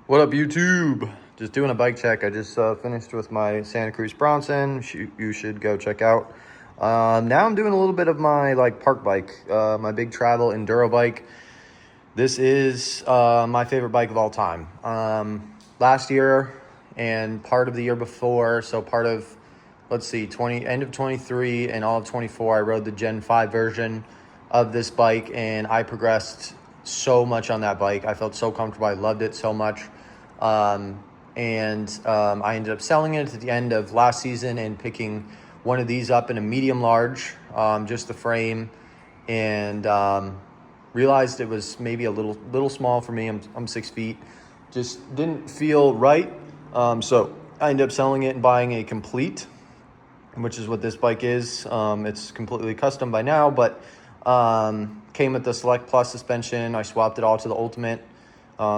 What up, YouTube? Just doing a bike check. I just finished with my Santa Cruz Bronson. You should go check out. Now I'm doing a little bit of my park bike, my big travel enduro bike. This is my favorite bike of all time. Last year and part of the year before, so part of, let's see, end of 23 and all of 24, I rode the Gen 5 version of this bike, and I progressed so much on that bike. I felt so comfortable. I loved it so much. I ended up selling it at the end of last season and picking one of these up in a medium large, just the frame, and realized it was maybe a little small for me. I'm 6 feet, just didn't feel right. So I ended up selling it and buying a complete, which is what this bike is. It's completely custom by now, but came with the Select Plus suspension. I swapped it all to the Ultimate.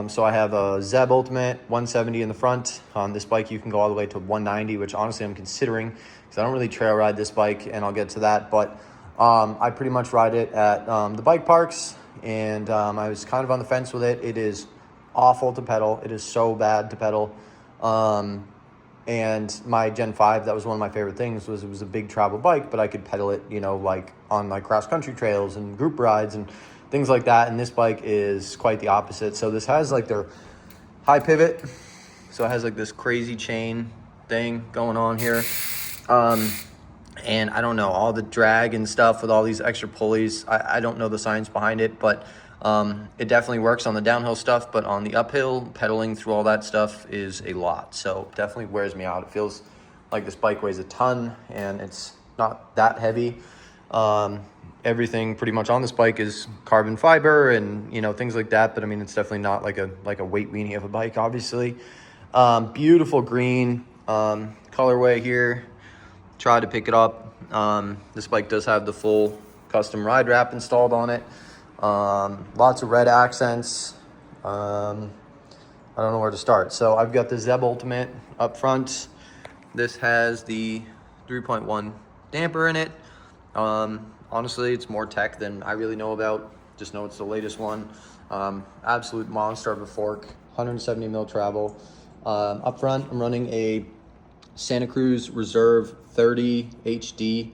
So I have a Zeb Ultimate 170 in the front. On this bike, you can go all the way to 190, which honestly I'm considering because I don't really trail ride this bike, and I'll get to that. But I pretty much ride it at the bike parks, and I was kind of on the fence with it. It is awful to pedal. It is so bad to pedal. And my Gen 5, that was one of my favorite things, was it was a big travel bike, but I could pedal it, on cross-country trails and group rides and things like that. And this bike is quite the opposite. So this has their high pivot. So it has this crazy chain thing going on here. And I don't know, all the drag and stuff with all these extra pulleys. I don't know the science behind it, but it definitely works on the downhill stuff, but on the uphill, pedaling through all that stuff is a lot. So definitely wears me out. It feels like this bike weighs a ton, and it's not that heavy. Everything pretty much on this bike is carbon fiber and, things like that. But I mean, it's definitely not like a weight weenie of a bike, obviously. Beautiful green colorway here. Tried to pick it up. This bike does have the full custom ride wrap installed on it. Lots of red accents. I don't know where to start. So I've got the Zeb Ultimate up front. This has the 3.1 damper in it. Honestly, it's more tech than I really know about. Just know it's the latest one. Absolute monster of a fork. 170 mil travel. Up front, I'm running a Santa Cruz Reserve 30 HD.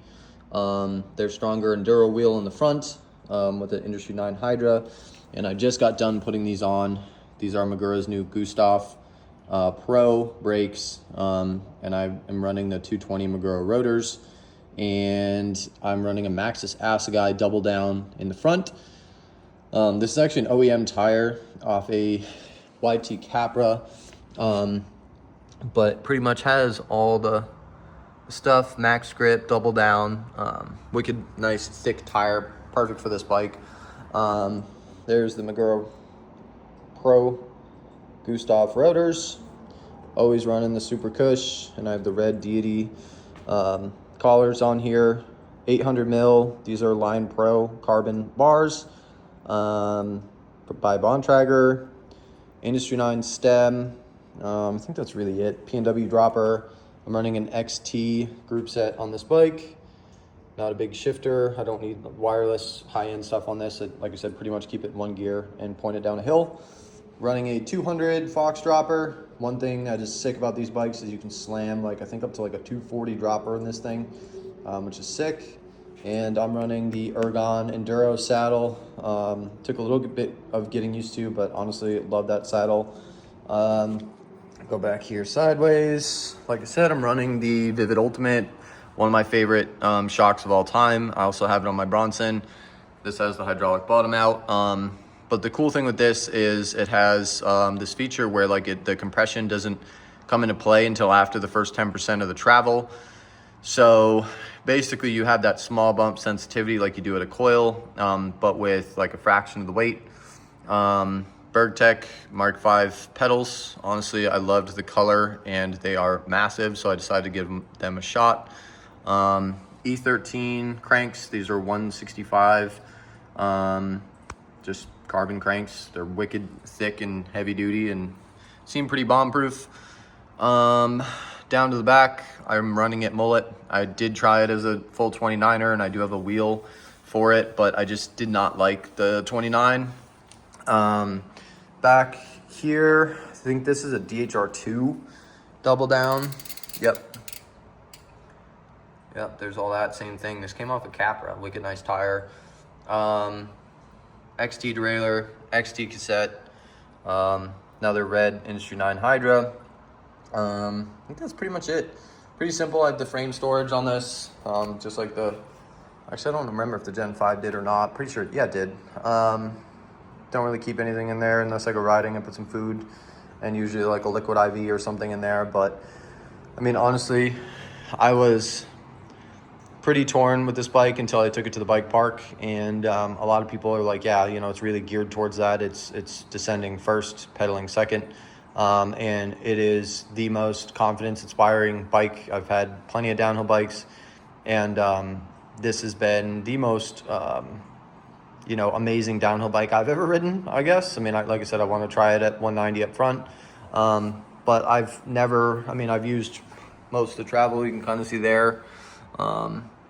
Their stronger enduro wheel in the front, with the Industry 9 Hydra. And I just got done putting these on. These are Magura's new Gustav Pro brakes. And I am running the 220 Magura rotors. And I'm running a Maxxis Assegai double down in the front. This is actually an OEM tire off a YT Capra. But pretty much has all the stuff, max grip, double down, wicked nice thick tire, perfect for this bike. There's the Magura Pro Gustav rotors, always running the suprakush, and I have the red Diety collars on here. 800 mil, these are Line Pro carbon bars by Bontrager. Industry 9 stem. I think that's really it. P&W dropper. I'm running an XT group set on this bike. Not a big shifter. I don't need wireless high-end stuff on this. Like I said, pretty much keep it in one gear and point it down a hill. Running a 200 Fox dropper. One thing that is sick about these bikes is you can slam I think up to a 240 dropper in this thing, which is sick. And I'm running the Ergon Enduro saddle. Took a little bit of getting used to, but honestly, love that saddle. Go back here sideways. Like I said, I'm running the Vivid Ultimate, one of my favorite shocks of all time. I also have it on my Bronson. This has the hydraulic bottom out. But the cool thing with this is it has this feature where the compression doesn't come into play until after the first 10% of the travel. So basically you have that small bump sensitivity like you do at a coil, but with a fraction of the weight. Burgtec Mark V pedals. Honestly, I loved the color and they are massive, so I decided to give them a shot. Ethirteen cranks. These are 165. Just carbon cranks. They're wicked thick and heavy duty and seem pretty bomb proof. Down to the back, I'm running it mullet. I did try it as a full 29er and I do have a wheel for it, but I just did not like the 29. Back here, think this is a DHR2 double down. Yep. Yep, there's all that, same thing. This came off a Capra, wicked nice tire. XT derailleur, XT cassette, another red Industry 9 Hydra. I think that's pretty much it. Pretty simple. I have the frame storage on this, just like the, actually I don't remember if the Gen 5 did or not. Pretty sure, yeah, it did. Don't really keep anything in there unless I go riding. I put some food and usually like a liquid IV or something in there. But I mean, honestly, I was pretty torn with this bike until I took it to the bike park, and a lot of people are like, yeah, you know, it's really geared towards that. It's descending first, pedaling second, and it is the most confidence inspiring bike. I've had plenty of downhill bikes, and this has been the most you know, amazing downhill bike I've ever ridden, I guess. I mean, like I said, I want to try it at 190 up front, but I've never, I mean, I've used most of the travel, you can kind of see there.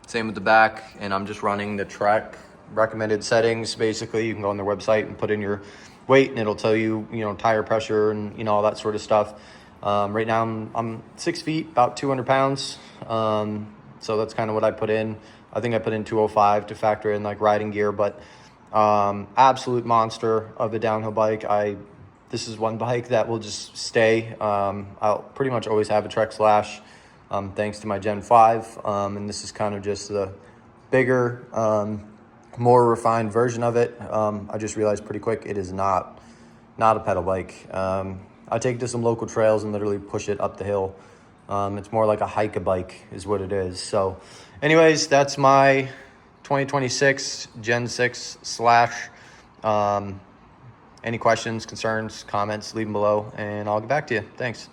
Same with the back, and I'm just running the Trek recommended settings. Basically, you can go on their website and put in your weight, and it'll tell you, you know, tire pressure and, you know, all that sort of stuff. Right now I'm 6 feet, about 200 pounds. So that's kind of what I put in. I think I put in 205 to factor in like riding gear, but absolute monster of a downhill bike. This is one bike that will just stay. I'll pretty much always have a Trek Slash, thanks to my Gen 5. And this is kind of just the bigger, more refined version of it. I just realized pretty quick, it is not a pedal bike. I take it to some local trails and literally push it up the hill. It's more like a hike-a-bike is what it is. So anyways, that's my 2026 Gen 6 Slash. Any questions, concerns, comments, leave them below, and I'll get back to you. Thanks.